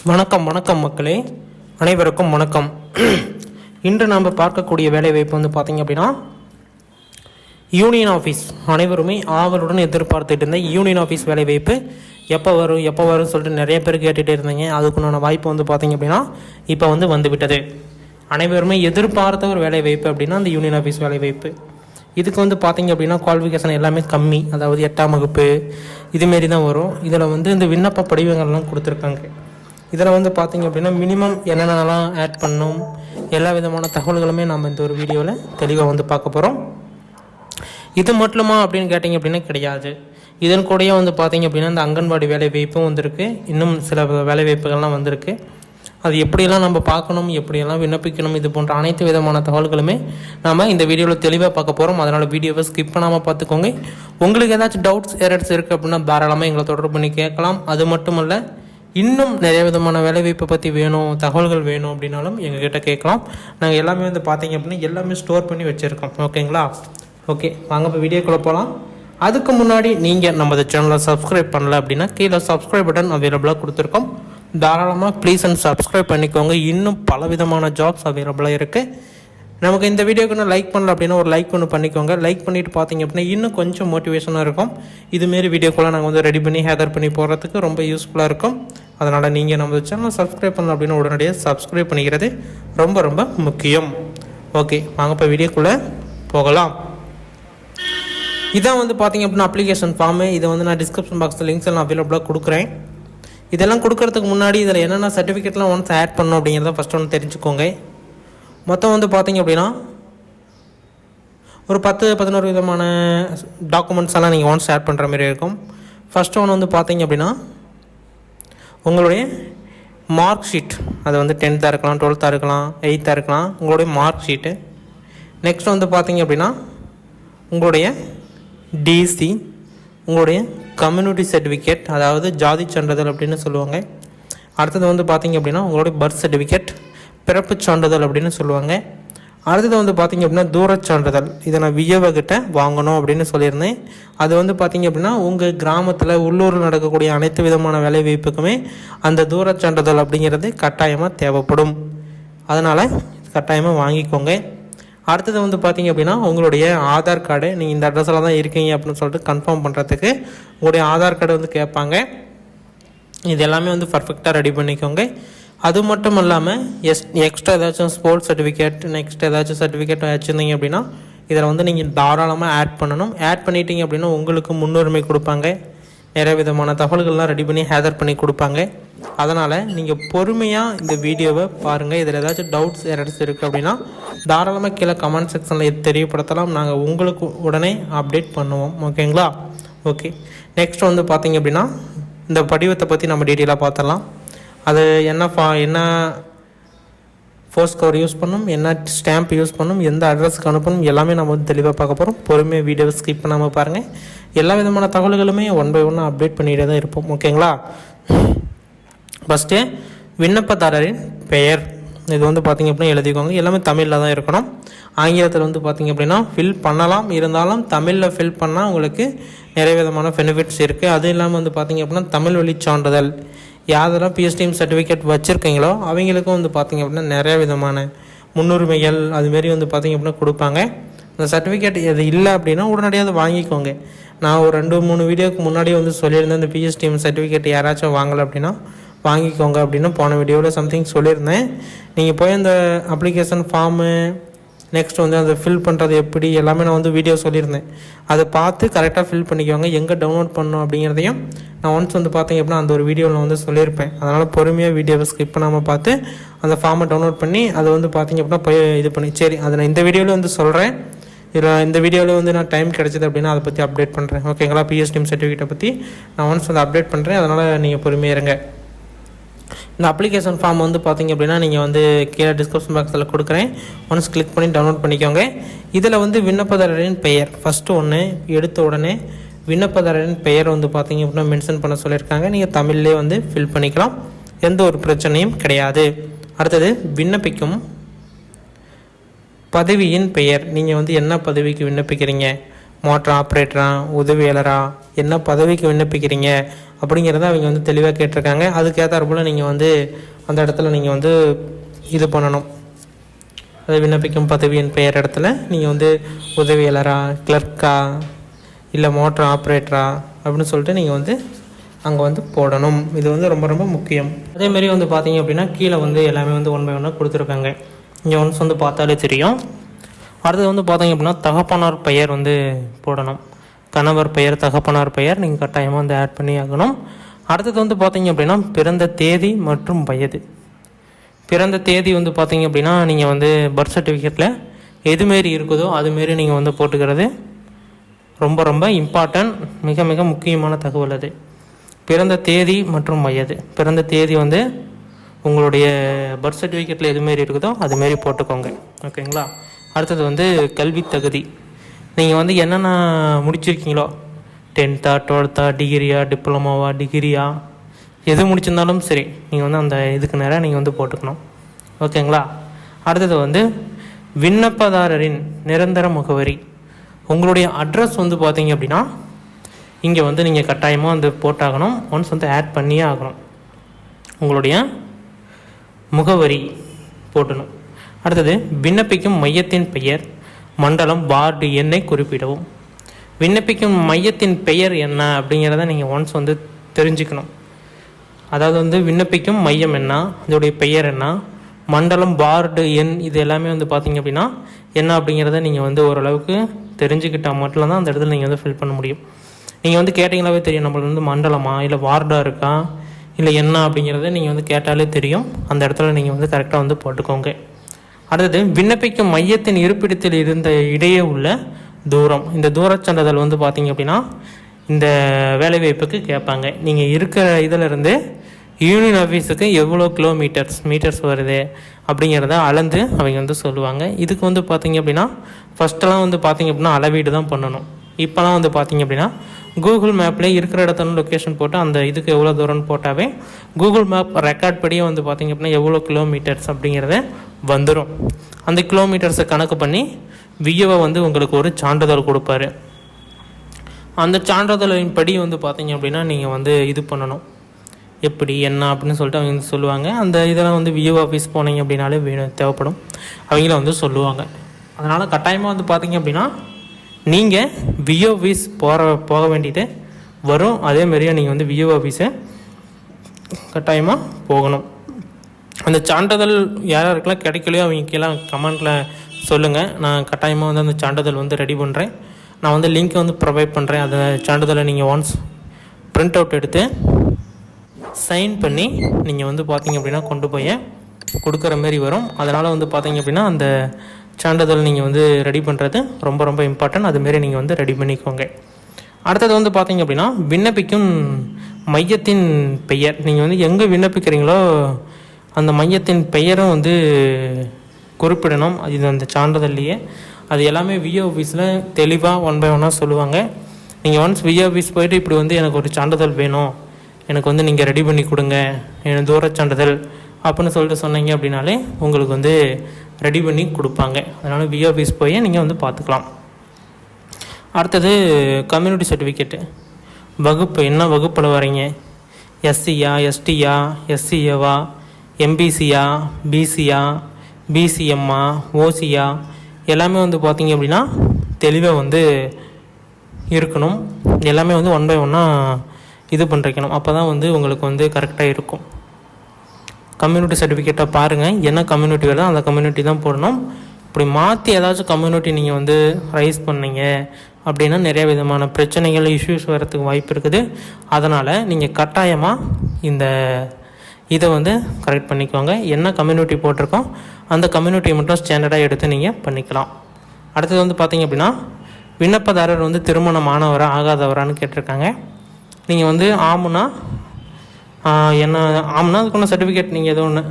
வணக்கம் வணக்கம் மக்களே, அனைவருக்கும் வணக்கம். இன்று நாம் பார்க்கக்கூடிய வேலைவாய்ப்பு வந்து பார்த்திங்க அப்படின்னா யூனியன் ஆஃபீஸ். அனைவருமே ஆவலுடன் எதிர்பார்த்துட்டு இருந்த யூனியன் ஆஃபீஸ் வேலைவாய்ப்பு எப்போ வரும் சொல்லிட்டு நிறைய பேர் கேட்டுகிட்டே இருந்தீங்க. அதுக்குண்டான வாய்ப்பு வந்து பார்த்திங்க அப்படின்னா இப்போ வந்துவிட்டது. அனைவருமே எதிர்பார்த்த ஒரு வேலைவாய்ப்பு அப்படின்னா அந்த யூனியன் ஆஃபீஸ் வேலைவாய்ப்பு. இதுக்கு வந்து பார்த்திங்க அப்படின்னா குவாலிஃபிகேஷன் எல்லாமே கம்மி, அதாவது 8ஆம் வகுப்பு இதுமாரி தான் வரும். இதில் இந்த விண்ணப்ப படிவங்கள்லாம் கொடுத்துருக்காங்க. இதில் வந்து பார்த்திங்க அப்படின்னா மினிமம் என்னென்னலாம் ஆட் பண்ணணும், எல்லா விதமான தகவல்களுமே நம்ம இந்த ஒரு வீடியோவில் தெளிவாக பார்க்க போகிறோம். இது மட்டுமா அப்படின்னு கேட்டிங்க அப்படின்னா கிடையாது. இதன் கூடயே பார்த்திங்க அப்படின்னா இந்த அங்கன்வாடி வேலை வாய்ப்பும் வந்திருக்கு. இன்னும் சில வேலை வாய்ப்புகள்லாம் வந்திருக்கு. அது எப்படியெல்லாம் நம்ம பார்க்கணும், எப்படியெல்லாம் விண்ணப்பிக்கணும், இது போன்ற அனைத்து விதமான தகவல்களுமே நாம் இந்த வீடியோவில் தெளிவாக பார்க்க போகிறோம். அதனால் வீடியோவை ஸ்கிப் பண்ணாமல் பார்த்துக்கோங்க. உங்களுக்கு ஏதாச்சும் டவுட்ஸ் எரர்ஸ் இருக்குது அப்படின்னா தாராளமாக எங்களை தொடர்பு பண்ணி கேட்கலாம். அது மட்டுமல்ல, இன்னும் நிறைய விதமான வேலைவாய்ப்பை பற்றி வேணும், தகவல்கள் வேணும் அப்படின்னாலும் எங்ககிட்ட கேட்கலாம். நாங்கள் எல்லாமே பார்த்திங்க அப்படின்னா எல்லாமே ஸ்டோர் பண்ணி வச்சுருக்கோம். ஓகேங்களா? ஓகே, வாங்க இப்போ வீடியோக்குள்ளே போகலாம். அதுக்கு முன்னாடி நீங்கள் நம்ம சேனலை சப்ஸ்கிரைப் பண்ணல அப்படின்னா கீழே சப்ஸ்கிரைப் பட்டன் அவைலபிளாக கொடுத்துருக்கோம். தாராளமாக ப்ளீஸ் அண்ட் சப்ஸ்கிரைப் பண்ணிக்கோங்க. இன்னும் பல விதமான ஜாப்ஸ் அவைலபிளாக இருக்குது. நமக்கு இந்த வீடியோக்கு ஒன்று லைக் பண்ணல அப்படின்னா ஒரு லைக் ஒன்று பண்ணிக்கோங்க. லைக் பண்ணிவிட்டு பார்த்திங்க அப்படின்னா இன்னும் கொஞ்சம் மோட்டிவேஷனாக இருக்கும். இதுமாரி வீடியோக்குள்ளே நாங்கள் ரெடி பண்ணி ஹேதர் பண்ணி போகிறதுக்கு ரொம்ப யூஸ்ஃபுல்லாக இருக்கும். அதனால் நீங்கள் நம்ம சேனலை சப்ஸ்கிரைப் பண்ணலாம் அப்படின்னா உடனடியாக சப்ஸ்கிரைப் பண்ணிக்கிறது ரொம்ப ரொம்ப முக்கியம். ஓகே, வாங்க இப்போ வீடியோக்குள்ளே போகலாம். இதான் பார்த்திங்க அப்படின்னா அப்ளிகேஷன் ஃபார்மு. இதை நான் டிஸ்கிரிப்ஷன் பாக்ஸில் லிங்க்ஸ் எல்லாம் அவைலபிளாக கொடுக்குறேன். இதெல்லாம் கொடுக்கறதுக்கு முன்னாடி இதில் என்னென்ன சர்டிஃபிகேட்லாம் ஒன்ஸ் ஆட் பண்ணணும் அப்படிங்கிறத ஃபஸ்ட்டு தெரிஞ்சுக்கோங்க. மொத்தம் பார்த்திங்க அப்படின்னா ஒரு 10-11 விதமான டாக்குமெண்ட்ஸ் எல்லாம் நீங்கள் ஒன்ஸ் ஆட் பண்ணுற மாதிரி இருக்கும். ஃபஸ்ட்டு ஒன்று பார்த்திங்க அப்படின்னா உங்களுடைய மார்க் ஷீட். அது 10th இருக்கலாம், 12th இருக்கலாம், 8th இருக்கலாம், உங்களுடைய மார்க் ஷீட்டு. நெக்ஸ்ட் பார்த்திங்க அப்படின்னா உங்களுடைய டிசி, உங்களுடைய கம்யூனிட்டி சர்டிஃபிகேட், அதாவது ஜாதி சான்றிதழ் அப்படின்னு சொல்லுவாங்க. அடுத்தது பார்த்திங்க அப்படின்னா உங்களுடைய பர்த் சர்டிஃபிகேட், பிறப்பு சான்றிதழ் அப்படின்னு சொல்லுவாங்க. அடுத்தது பார்த்திங்க அப்படின்னா தூரச் சான்றிதழ். இதை நான் விஏஓகிட்ட வாங்கணும் அப்படின்னு சொல்லியிருந்தேன். அது பார்த்திங்க அப்படின்னா உங்கள் கிராமத்தில் உள்ளூரில் நடக்கக்கூடிய அனைத்து விதமான வேலை வாய்ப்புக்குமே அந்த தூரச் சான்றிதழ் அப்படிங்கிறது கட்டாயமாக தேவைப்படும். அதனால் கட்டாயமாக வாங்கிக்கோங்க. அடுத்தது பார்த்திங்க அப்படின்னா உங்களுடைய ஆதார் கார்டு. நீங்கள் இந்த அட்ரஸில் தான் இருக்கீங்க அப்படின்னு சொல்லிட்டு கன்ஃபார்ம் பண்ணுறதுக்கு உங்களுடைய ஆதார் கார்டு கேட்பாங்க. இது எல்லாமே பர்ஃபெக்டாக ரெடி பண்ணிக்கோங்க. அது மட்டும் இல்லாமல் எக்ஸ்ட்ரா ஏதாச்சும் ஸ்போர்ட்ஸ் சர்டிஃபிகேட், நெக்ஸ்ட் ஏதாச்சும் சர்டிஃபிகேட் வச்சுருந்தீங்க அப்படின்னா இதில் நீங்கள் தாராளமாக ஆட் பண்ணணும். ஆட் பண்ணிட்டீங்க அப்படின்னா உங்களுக்கு முன்னுரிமை கொடுப்பாங்க. நிறைய விதமான தகவல்கள்லாம் ரெடி பண்ணி ஹேதர் பண்ணி கொடுப்பாங்க. அதனால் நீங்கள் பொறுமையாக இந்த வீடியோவை பாருங்கள். இதில் ஏதாச்சும் டவுட்ஸ் எரர்ஸ் இருக்குது அப்படின்னா தாராளமாக கீழே கமெண்ட் செக்ஷனில் தெரியப்படுத்தலாம். நாங்கள் உங்களுக்கு உடனே அப்டேட் பண்ணுவோம். ஓகேங்களா? ஓகே, நெக்ஸ்ட் பார்த்திங்க அப்படின்னா இந்த படிவத்தை பற்றி நம்ம டீட்டெயிலாக பார்த்துடலாம். அது என்ன ஃபோர்ஸ் கவர் யூஸ் பண்ணணும், என்ன ஸ்டாம்ப் யூஸ் பண்ணணும், எந்த அட்ரஸுக்கு அனுப்பணும், எல்லாமே நம்ம தெளிவாக பார்க்க போகிறோம். பொறுமையாக வீடியோவை ஸ்கிப் பண்ணாமல் பாருங்கள். எல்லா விதமான தகவல்களுமே ஒன் பை ஒன்று அப்டேட் பண்ணிகிட்டே தான் இருப்போம். ஓகேங்களா? ஃபஸ்ட்டு விண்ணப்பதாரரின் பெயர். இது பார்த்திங்க அப்படின்னா எழுதிக்கோங்க. எல்லாமே தமிழில் தான் இருக்கணும். ஆங்கிலத்தில் பார்த்திங்க அப்படின்னா ஃபில் பண்ணலாம். இருந்தாலும் தமிழில் ஃபில் பண்ணால் உங்களுக்கு நிறைய விதமான பெனிஃபிட்ஸ் இருக்குது. அது இல்லாமல் பார்த்திங்க அப்படின்னா தமிழ் வழி சான்றிதழ் யாரெல்லாம் பிஎஸ்டிஎம் சர்டிஃபிகேட் வச்சுருக்கீங்களோ அவங்களுக்கும் பார்த்திங்க அப்படின்னா நிறைய விதமான முன்னுரிமைகள் அதுமாரி பார்த்திங்க அப்படின்னா கொடுப்பாங்க. அந்த சர்டிஃபிகேட் எது இல்லை அப்படின்னா உடனடியாக அதை வாங்கிக்கோங்க. நான் ஒரு 2-3 வீடியோக்கு முன்னாடியே சொல்லியிருந்தேன், இந்த பிஎஸ்டிஎம் சர்டிஃபிகேட் யாராச்சும் வாங்கலை அப்படின்னா வாங்கிக்கோங்க அப்படின்னு போன வீடியோவில் சம்திங் சொல்லியிருந்தேன். நீங்கள் போய் அந்த அப்ளிகேஷன் ஃபார்மு நெக்ஸ்ட் அதை ஃபில் பண்ணுறது எப்படி எல்லாமே நான் வீடியோ சொல்லியிருந்தேன். அதை பார்த்து கரெக்டாக ஃபில் பண்ணிக்கோங்க. எங்கே டவுன்லோட் பண்ணணும் அப்படிங்கிறதையும் நான் ஒன்ஸ் பார்த்திங்க அப்படின்னா அந்த ஒரு வீடியோவில் சொல்லியிருப்பேன். அதனால் பொறுமையாக வீடியோவை ஸ்கிப் பண்ணாமல் பார்த்து அந்த ஃபார்மை டவுன்லோட் பண்ணி அதை பார்த்திங்க அப்படின்னா போய் இது பண்ணி சரி அதை நான் இந்த வீடியோவில் சொல்கிறேன். இதில் இந்த வீடியோவில் நான் டைம் கிடச்சிது அப்படின்னா அதை பற்றி அப்டேட் பண்ணுறேன். ஓகேங்களா? பிஎஸ்டிஎம் சர்டிஃபிகேட்டை பற்றி நான் ஒன்ஸ் அப்டேட் பண்ணுறேன். அதனால் நீங்கள் பொறுமையாக இருங்க. இந்த அப்ளிகேஷன் ஃபார்ம் பார்த்திங்க அப்படின்னா நீங்கள் கீழே டிஸ்கிரிப்ஷன் பாக்ஸில் கொடுக்குறேன். ஒன்ஸ் கிளிக் பண்ணி டவுன்லோட் பண்ணிக்கோங்க. இதில் விண்ணப்பதாரரின் பெயர் ஃபஸ்ட்டு ஒன்று எடுத்த உடனே விண்ணப்பதாரரின் பெயர் பார்த்திங்க அப்படின்னா மென்ஷன் பண்ண சொல்லியிருக்காங்க. நீங்கள் தமிழ்லேயே ஃபில் பண்ணிக்கலாம். எந்த ஒரு பிரச்சனையும் கிடையாது. அடுத்தது விண்ணப்பிக்கும் பதவியின் பெயர். நீங்கள் என்ன பதவிக்கு விண்ணப்பிக்கிறீங்க, மோட்டர் ஆப்ரேட்டரா, உதவியாளரா, என்ன பதவிக்கு விண்ணப்பிக்கிறீங்க அப்படிங்கிறத அவங்க வந்து தெளிவாக கேட்டிருக்காங்க. அதுக்கேற்றாற் போல் நீங்கள் வந்து அந்த இடத்துல நீங்கள் வந்து இது பண்ணணும். அதை விண்ணப்பிக்கும் பதவியின் பெயர் இடத்துல நீங்கள் வந்து உதவியாளரா, கிளர்க்கா, இல்லை மோட்டர் ஆப்ரேட்டரா அப்படின்னு சொல்லிட்டு நீங்கள் வந்து அங்கே வந்து போடணும். இது வந்து ரொம்ப ரொம்ப முக்கியம். அதேமாரி வந்து பார்த்தீங்க அப்படின்னா கீழே வந்து எல்லாமே வந்து 1 by 1 கொடுத்துருக்காங்க. இங்கே ஒன்ஸ் வந்து பார்த்தாலே தெரியும். அடுத்தது வந்து பார்த்தீங்க அப்படின்னா தகப்பனார் பெயர் வந்து போடணும். கணவர் பெயர், தகப்பனார் பெயர் நீங்கள் கட்டாயமாக வந்து ஆட் பண்ணி ஆகணும். அடுத்தது வந்து பார்த்தீங்க அப்படின்னா பிறந்த தேதி மற்றும் வயது. பிறந்த தேதி வந்து பார்த்தீங்க அப்படின்னா நீங்கள் வந்து பர்த் சர்டிஃபிகேட்டில் எதுமாரி இருக்குதோ அதுமாரி நீங்கள் வந்து போட்டுக்கிறது ரொம்ப ரொம்ப இம்பார்ட்டன்ட், மிக மிக முக்கியமான தகவல் அது. பிறந்த தேதி மற்றும் வயது. பிறந்த தேதி வந்து உங்களுடைய பர்த் சர்டிஃபிகேட்டில் எதுமாரி இருக்குதோ அதுமாரி போட்டுக்கோங்க. ஓகேங்களா? அடுத்தது வந்து கல்வி தகுதி. நீங்கள் வந்து என்னென்ன முடிச்சிருக்கீங்களோ, 10th, 12th, டிகிரியா, டிப்ளமோவா, டிகிரியா, எது முடிச்சிருந்தாலும் சரி நீங்கள் வந்து அந்த இதுக்கு நேராக நீங்கள் வந்து போட்டுக்கணும். ஓகேங்களா? அடுத்தது வந்து விண்ணப்பதாரரின் நிரந்தர முகவரி. உங்களுடைய அட்ரஸ் வந்து பார்த்தீங்க அப்படின்னா இங்கே வந்து நீங்கள் கட்டாயமாக வந்து போட்டாகணும். ஒன்ஸ் வந்து ஆட் பண்ணியே ஆகணும். உங்களுடைய முகவரி போட்டணும். அடுத்தது விண்ணப்பிக்கும் மையத்தின் பெயர், மண்டலம், வார்டு எண்ணை குறிப்பிடவும். விண்ணப்பிக்கும் மையத்தின் பெயர் என்ன அப்படிங்கிறத நீங்கள் ஒன்ஸ் வந்து தெரிஞ்சுக்கணும். அதாவது வந்து விண்ணப்பிக்கும் மையம் என்ன, அதோடைய பெயர் என்ன, மண்டலம், வார்டு எண், இது எல்லாமே வந்து பார்த்தீங்க அப்படின்னா என்ன அப்படிங்கிறத நீங்கள் வந்து ஓரளவுக்கு தெரிஞ்சுக்கிட்டால் மட்டும்தான் அந்த இடத்துல நீங்கள் வந்து ஃபில் பண்ண முடியும். நீங்கள் வந்து கேட்டிங்களாவே தெரியும் நம்மளுக்கு வந்து மண்டலமா இல்லை வார்டாக இருக்கா இல்லை என்ன அப்படிங்கிறத நீங்கள் வந்து கேட்டாலே தெரியும். அந்த இடத்துல நீங்கள் வந்து கரெக்டாக வந்து போட்டுக்கோங்க. அடுத்தது விண்ணப்பிக்கும் மையத்தின் இருப்பிடத்தில் இருந்த இடையே உள்ள தூரம். இந்த தூரச் சான்றிதழ் வந்து பார்த்தீங்க அப்படின்னா இந்த வேலைவாய்ப்புக்கு கேட்பாங்க. நீங்கள் இருக்கிற இதிலிருந்து யூனியன் ஆஃபீஸுக்கு எவ்வளோ மீட்டர்ஸ் வருது அப்படிங்கிறத அளந்து அவங்க வந்து சொல்லுவாங்க. இதுக்கு வந்து பார்த்தீங்க அப்படின்னா ஃபஸ்ட்டெல்லாம் வந்து பார்த்தீங்க அப்படின்னா அளவீடு தான் பண்ணணும். இப்போலாம் வந்து பார்த்தீங்க அப்படின்னா கூகுள் மேப்லேயே இருக்கிற இடத்துல லொக்கேஷன் போட்டு அந்த இதுக்கு எவ்வளோ தூரம்னு போட்டாவே கூகுள் மேப் ரெக்கார்ட் படியே வந்து பார்த்தீங்க அப்படின்னா எவ்வளோ கிலோமீட்டர்ஸ் அப்படிங்கிறத வந்துடும். அந்த கிலோமீட்டர்ஸை கணக்கு பண்ணி விஏஓ வந்து உங்களுக்கு ஒரு சான்றிதழ் கொடுப்பாரு. அந்த சான்றிதழின் படி வந்து பார்த்தீங்க அப்படின்னா நீங்கள் வந்து இது பண்ணணும். எப்படி என்ன அப்படின்னு சொல்லிட்டு அவங்க வந்து சொல்லுவாங்க. அந்த இதெல்லாம் வந்து விஏஓ ஆஃபீஸ் போனீங்க அப்படின்னாலே தேவைப்படும். அவங்கள வந்து சொல்லுவாங்க. அதனால் கட்டாயமாக வந்து பார்த்தீங்க அப்படின்னா நீங்கள் விஏஓ ஆஃபீஸ் போக வேண்டியது வரும். அதேமாரியே நீங்கள் வந்து விஏஓ ஆஃபீஸை கட்டாயமாக போகணும். அந்த சான்றிதழ் யாருக்கெல்லாம் கிடைக்கலையோ அவங்களுக்கெல்லாம் கமெண்ட்டில் சொல்லுங்கள். நான் கட்டாயமாக வந்து அந்த சான்றிதழ் வந்து ரெடி பண்ணுறேன். நான் வந்து லிங்க் வந்து ப்ரொவைட் பண்ணுறேன். அந்த சான்றிதழை நீங்கள் ஒன்ஸ் பிரிண்ட் அவுட் எடுத்து சைன் பண்ணி நீங்கள் வந்து பார்த்தீங்க அப்படின்னா கொண்டு போய் கொடுக்குற மாரி வரும். அதனால் வந்து பார்த்தீங்க அப்படின்னா அந்த சான்றிதழ் நீங்கள் வந்து ரெடி பண்ணுறது ரொம்ப ரொம்ப இம்பார்ட்டன்ட். அதுமாரி நீங்கள் வந்து ரெடி பண்ணிக்கோங்க. அடுத்தது வந்து பார்த்தீங்க அப்படின்னா விண்ணப்பிக்கும் மையத்தின் பெயர். நீங்கள் வந்து எங்கே விண்ணப்பிக்கிறீங்களோ அந்த மையத்தின் பெயரும் வந்து குறிப்பிடணும். இது அந்த சான்றிதழ்லையே அது எல்லாமே விஏஓ ஆஃபீஸில் தெளிவாக 1 by 1 சொல்லுவாங்க. நீங்கள் ஒன்ஸ் விஏஓ ஆஃபீஸ் போய்ட்டு இப்படி வந்து எனக்கு ஒரு சான்றிதழ் வேணும், எனக்கு வந்து நீங்கள் ரெடி பண்ணி கொடுங்க, எனக்கு தூரச் சான்றிதழ் அப்படின்னு சொல்லிட்டு சொன்னீங்க அப்படின்னாலே உங்களுக்கு வந்து ரெடி பண்ணி கொடுப்பாங்க. அதனால் விஏஓ ஆஃபீஸ் போய் நீங்கள் வந்து பார்த்துக்கலாம். அடுத்தது கம்யூனிட்டி சர்டிஃபிகேட்டு. வகுப்பு, என்ன வகுப்பில் வரீங்க, எஸ்சியா, எஸ்டியா, எஸ்சிஏவா, எம்பிசியா, பிசியா, பிசிஎம்மா, ஓசியா, எல்லாமே வந்து பார்த்தீங்க அப்படின்னா தெளிவாக வந்து இருக்கணும். எல்லாமே வந்து 1 by 1 இது பண்ணிருக்கணும். அப்போ தான் வந்து உங்களுக்கு வந்து கரெக்டாக இருக்கும். கம்யூனிட்டி சர்டிஃபிகேட்டை பாருங்கள், என்ன கம்யூனிட்டி வருதோ அந்த கம்யூனிட்டி தான் போடணும். இப்படி மாற்றி ஏதாச்சும் கம்யூனிட்டி நீங்கள் வந்து ரைஸ் பண்ணீங்க அப்படின்னா நிறைய விதமான பிரச்சனைகள், இஷ்யூஸ் வரத்துக்கு வாய்ப்பு இருக்குது. அதனால் நீங்கள் கட்டாயமாக இந்த இதை வந்து கரெக்ட் பண்ணிக்கோங்க. என்ன கம்யூனிட்டி போட்டிருக்கோம் அந்த கம்யூனிட்டியை மட்டும் ஸ்டாண்டர்டாக எடுத்து நீங்கள் பண்ணிக்கலாம். அடுத்தது வந்து பார்த்தீங்க அப்படின்னா விண்ணப்பதாரர் வந்து திருமணமானவரா ஆகாதவரான்னு கேட்டிருக்காங்க. நீங்கள் வந்து ஆமுன்னா என்ன ஆமுன்னா அதுக்குள்ள சர்டிஃபிகேட் நீங்கள் ஏதோ ஒன்று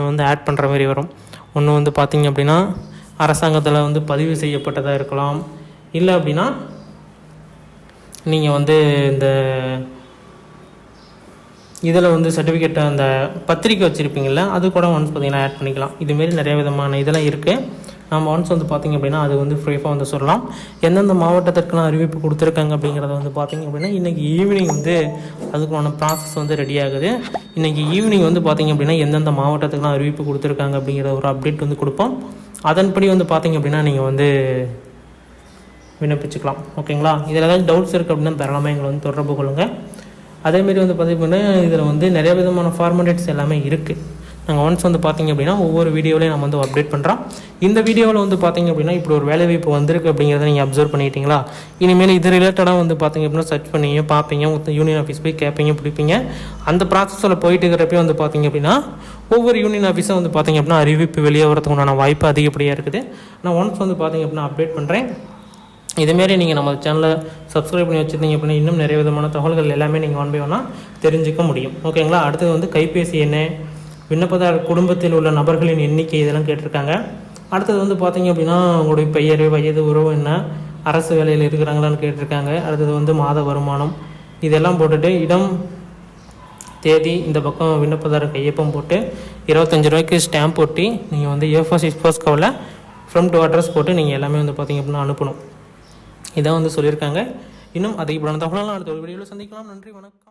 வந்து ஆட் பண்ணுற மாதிரி வரும். ஒன்று வந்து பார்த்தீங்க அப்படின்னா அரசாங்கத்தில் வந்து பதிவு செய்யப்பட்டதாக இருக்கலாம். இல்லை அப்படின்னா நீங்கள் வந்து இந்த இதில் வந்து சர்டிஃபிகேட் அந்த பத்திரிக்கை வச்சுருப்பீங்கள அது கூட ஒன்ஸ் பார்த்தீங்கன்னா ஆட் பண்ணிக்கலாம். இதுமாரி நிறைய விதமான இதெல்லாம் இருக்குது. நம்ம ஒன்ஸ் வந்து பார்த்திங்க அப்படின்னா அது வந்து ப்ரீஃபாக வந்து சொல்லலாம். எந்தெந்த மாவட்டத்திற்கெல்லாம் அறிவிப்பு கொடுத்துருக்காங்க அப்படிங்கிறத வந்து பார்த்திங்க அப்படின்னா இன்றைக்கி ஈவினிங் வந்து அதுக்கான ப்ராசஸ் வந்து ரெடி ஆகுது. இன்றைக்கி ஈவினிங் வந்து பார்த்திங்க அப்படின்னா எந்தெந்த மாவட்டத்துக்குலாம் அறிவிப்பு கொடுத்துருக்காங்க அப்படிங்கிற ஒரு அப்டேட் வந்து கொடுப்போம். அதன்படி வந்து பார்த்திங்க அப்படின்னா நீங்கள் வந்து விண்ணப்பிச்சுக்கலாம். ஓகேங்களா? இதில் ஏதாவது டவுட்ஸ் இருக்குது அப்படின்னா தாராளமாக எங்களை வந்து தொடர்பு கொள்ளுங்கள். அதேமாரி வந்து பார்த்திங்கன்னா இதில் வந்து நிறைய விதமான ஃபார்மாலிட்டிஸ் எல்லாமே இருக்குது. நாங்கள் ஒன்ஸ் வந்து பார்த்திங்க அப்படின்னா ஒவ்வொரு வீடியோவிலையும் நம்ம வந்து அப்டேட் பண்ணுறோம். இந்த வீடியோவில் வந்து பார்த்திங்க அப்படின்னா இப்படி ஒரு வேலைவாய்ப்பு வந்திருக்கு அப்படிங்கிறத நீங்கள் அப்சர்வ் பண்ணிட்டீங்களா? இனிமேல் இது ரிலேட்டடாக வந்து பார்த்திங்க அப்படின்னா சர்ச் பண்ணீங்க, பார்ப்பீங்க, யூனியன் ஆஃபீஸ் போய் கேட்பீங்க, பிடிப்பீங்க. அந்த ப்ராசஸில் போயிட்டு இருக்கிறப்பே வந்து பார்த்திங்க அப்படின்னா ஒவ்வொரு யூனியன் ஆஃபீஸும் வந்து பார்த்திங்க அப்படின்னா அறிவிப்பு வெளியே வரதுக்கு உண்டான வாய்ப்பு அதிகப்படியாக இருக்குது. நான் ஒன்ஸ் வந்து பார்த்திங்க அப்படின்னா அப்டேட் பண்ணுறேன். இதுமாரி நீங்கள் நம்ம சேனலை சப்ஸ்கிரைப் பண்ணி வச்சுருந்தீங்க அப்படின்னா இன்னும் நிறைய விதமான தகவல்கள் எல்லாமே நீங்கள் ஒன் பை ஒன்னாக தெரிஞ்சுக்க முடியும். ஓகேங்களா? அடுத்தது வந்து கைபேசி எண்ணு, விண்ணப்பதாரர் குடும்பத்தில் உள்ள நபர்களின் எண்ணிக்கை, இதெல்லாம் கேட்டிருக்காங்க. அடுத்தது வந்து பார்த்திங்க அப்படின்னா உங்களுடைய பெயர், வயது, உறவு என்ன, அரசு வேலையில் இருக்கிறாங்களான்னு கேட்டிருக்காங்க. அடுத்தது வந்து மாத வருமானம், இதெல்லாம் போட்டுட்டு இடம், தேதி, இந்த பக்கம் விண்ணப்பதாரர் கையொப்பம் போட்டு 25 ரூபாய்க்கு ஸ்டாம்ப் ஒட்டி நீங்கள் வந்து ஏஃபோஸ் இஸ்போஸ் கவரில் ஃப்ரம் டு அட்ரஸ் போட்டு நீங்கள் எல்லாமே வந்து பார்த்திங்க அப்படின்னா அனுப்பணும். இதான் வந்து சொல்லியிருக்காங்க. இன்னும் அதிகப்படான தகவலாம் அடுத்த ஒரு வீடியோவில் சந்திக்கலாம். நன்றி, வணக்கம்.